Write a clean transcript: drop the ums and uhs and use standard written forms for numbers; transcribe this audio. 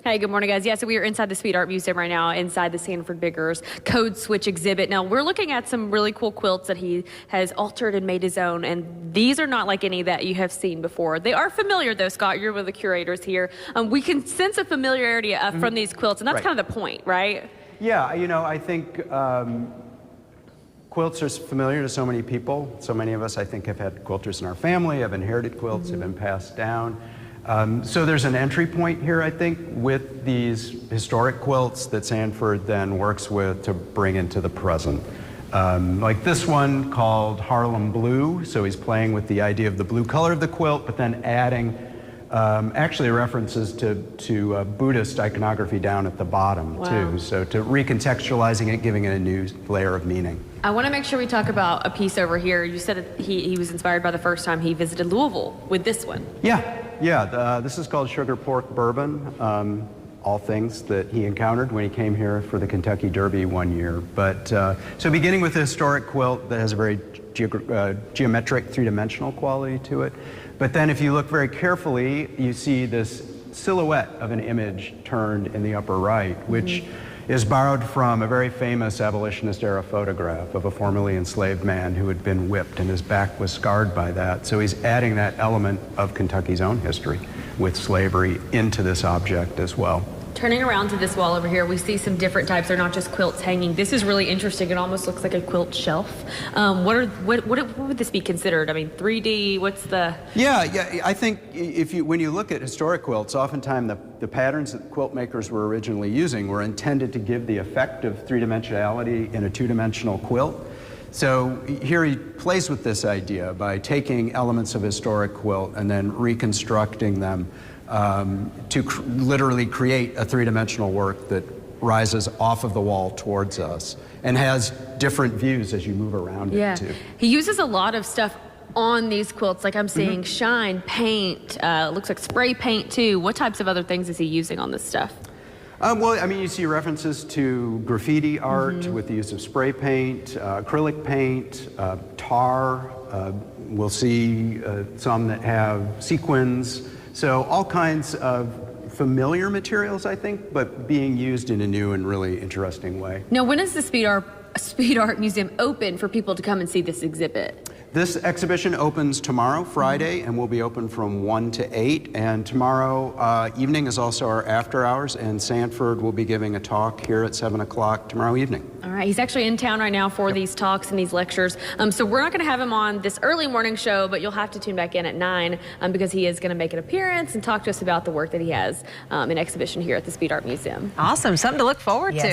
Hey, good morning, guys. Yeah, so we are inside the Speed Art Museum right now, inside the Sanford Biggers Code Switch exhibit. Now, we're looking at some really cool quilts that he has altered and made his own, and these are not like any that you have seen before. They are familiar, though, Scott. You're one of the curators here. We can sense a familiarity from these quilts, and that's kind of the point, right? Yeah, you know, I think quilts are familiar to so many people. So many of us, I think, have had quilters in our family, have inherited quilts, have been passed down. So there's an entry point here, I think, with these historic quilts that Sanford then works with to bring into the present. Like this one called Harlem Blue, so he's playing with the idea of the blue color of the quilt, but then adding actually references to Buddhist iconography down at the bottom, too. So to recontextualizing it, giving it a new layer of meaning. I want to make sure we talk about a piece over here. You said he was inspired by the first time he visited Louisville with this one. Yeah, this is called Sugar Pork Bourbon. All things that he encountered when he came here for the Kentucky Derby one year. But so beginning with a historic quilt that has a very geometric, three-dimensional quality to it. But then if you look very carefully, you see this silhouette of an image turned in the upper right, which is borrowed from a very famous abolitionist-era photograph of a formerly enslaved man who had been whipped, and his back was scarred by that. So he's adding that element of Kentucky's own history with slavery into this object as well. Turning around to this wall over here, we see some different types. They're not just quilts hanging. This is really interesting. It almost looks like a quilt shelf. What would this be considered? I mean, 3D, what's the... Yeah, I think when you look at historic quilts, oftentimes the patterns that quilt makers were originally using were intended to give the effect of three-dimensionality in a two-dimensional quilt. So here he plays with this idea by taking elements of a historic quilt and then reconstructing them to literally create a three-dimensional work that rises off of the wall towards us and has different views as you move around it too. He uses a lot of stuff on these quilts, like I'm seeing shine, paint, looks like spray paint too. What types of other things is he using on this stuff? Well, I mean, you see references to graffiti art with the use of spray paint, acrylic paint, tar. We'll see some that have sequins. So all kinds of familiar materials, I think, but being used in a new and really interesting way. Now, when is the Speed Art Museum open for people to come and see this exhibit? This exhibition opens tomorrow, Friday, and will be open from 1 to 8. And tomorrow evening is also our after hours, and Sanford will be giving a talk here at 7 o'clock tomorrow evening. All right, he's actually in town right now for these talks and these lectures. So we're not going to have him on this early morning show, but you'll have to tune back in at 9 because he is going to make an appearance and talk to us about the work that he has in exhibition here at the Speed Art Museum. Awesome, something to look forward to.